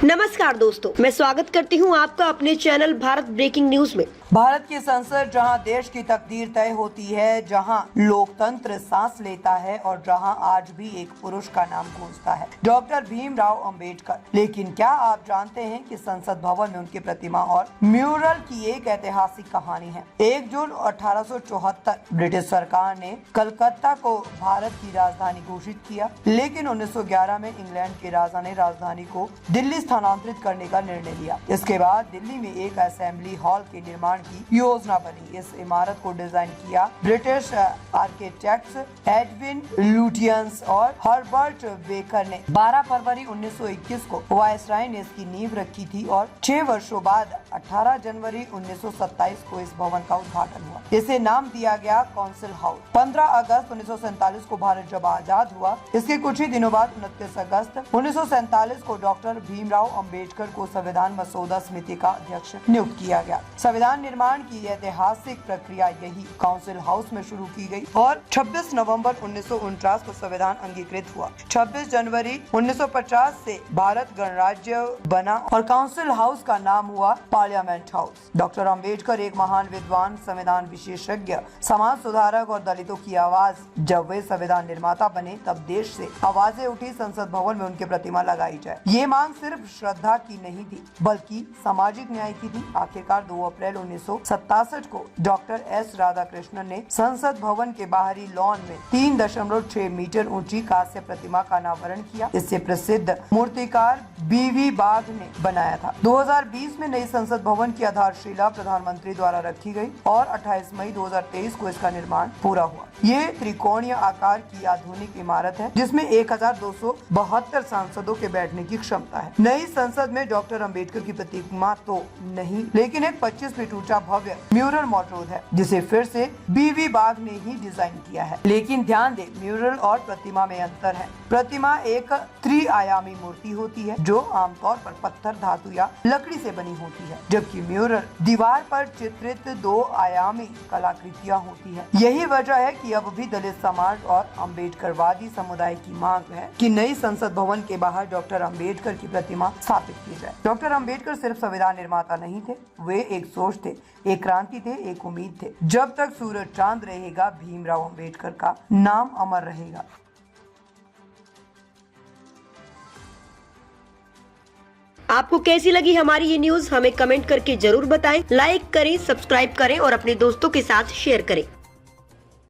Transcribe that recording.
नमस्कार दोस्तों, मैं स्वागत करती हूं आपका अपने चैनल भारत ब्रेकिंग न्यूज में। भारत की संसद जहां देश की तकदीर तय होती है, जहां लोकतंत्र सांस लेता है और जहां आज भी एक पुरुष का नाम गूंजता है, डॉक्टर भीमराव अंबेडकर। लेकिन क्या आप जानते हैं कि संसद भवन में उनकी प्रतिमा और म्यूरल की एक ऐतिहासिक कहानी है। 1 जून 1874 ब्रिटिश सरकार ने कलकत्ता को भारत की राजधानी घोषित किया, लेकिन 1911 में इंग्लैंड के राजा ने राजधानी को दिल्ली स्थानांतरित करने का निर्णय लिया। इसके बाद दिल्ली में एक असेंबली हॉल के निर्माण की योजना बनी। इस इमारत को डिजाइन किया ब्रिटिश आर्किटेक्ट्स एडविन लुटियंस और हर्बर्ट बेकर ने। 12 फरवरी 1921 को वायसराय ने इसकी नींव रखी थी और 6 वर्षों बाद 18 जनवरी 1927 को इस भवन का उद्घाटन हुआ। इसे नाम दिया गया काउंसिल हाउस। 15 अगस्त 1947 को भारत जब आजाद हुआ, इसके कुछ ही दिनों बाद 29 अगस्त 1947 को डॉक्टर भीमराव अंबेडकर को संविधान मसौदा समिति का अध्यक्ष नियुक्त किया गया। संविधान निर्माण की ऐतिहासिक प्रक्रिया यही काउंसिल हाउस में शुरू की गई और 26 नवंबर 1949 को संविधान अंगीकृत हुआ। 26 जनवरी 1950 से भारत गणराज्य बना और काउंसिल हाउस का नाम हुआ पार्लियामेंट हाउस। डॉक्टर अंबेडकर एक महान विद्वान, संविधान विशेषज्ञ, समाज सुधारक और दलितों की आवाज। जब वे संविधान निर्माता बने तब देश से आवाजें उठी संसद भवन में उनकी प्रतिमा लगाई जाए। ये मांग सिर्फ श्रद्धा की नहीं थी, बल्कि सामाजिक न्याय की थी। आखिरकार 2 अप्रैल 1967 को डॉक्टर एस राधाकृष्णन ने संसद भवन के बाहरी लॉन में 3.6 मीटर ऊंची कांस्य प्रतिमा का अनावरण किया। इससे प्रसिद्ध मूर्तिकार बीवी बाघ ने बनाया था। 2020 में नई संसद भवन की आधारशिला प्रधानमंत्री द्वारा रखी गई और 28 मई 2023 को इसका निर्माण पूरा हुआ। ये त्रिकोणीय आकार की आधुनिक इमारत है, जिसमें 1272 सांसदों के बैठने की क्षमता है। नई संसद में डॉक्टर अंबेडकर की प्रतिमा तो नहीं, लेकिन एक 25 फीट ऊंचा भव्य म्यूरल मौजूद है, जिसे फिर से बीवी बाघ ने ही डिजाइन किया है। लेकिन ध्यान दे, म्यूरल और प्रतिमा में अंतर है। प्रतिमा एक त्रिआयामी मूर्ति होती है, जो आमतौर पर पत्थर, धातु या लकड़ी से बनी होती है, जबकि म्यूरल दीवार पर चित्रित 2 आयामी कलाकृतियाँ होती है। यही वजह है कि अब भी दलित समाज और अम्बेडकरवादी समुदाय की मांग है कि नई संसद भवन के बाहर डॉक्टर अंबेडकर की प्रतिमा स्थापित की जाए। डॉक्टर अंबेडकर सिर्फ संविधान निर्माता नहीं थे, वे एक सोच थे, एक क्रांति थे, एक उम्मीद थे। जब तक सूरज चांद रहेगा, भीमराव अंबेडकर का नाम अमर रहेगा। आपको कैसी लगी हमारी ये न्यूज, हमें कमेंट करके जरूर बताएं। लाइक करें, सब्सक्राइब करें और अपने दोस्तों के साथ शेयर करें।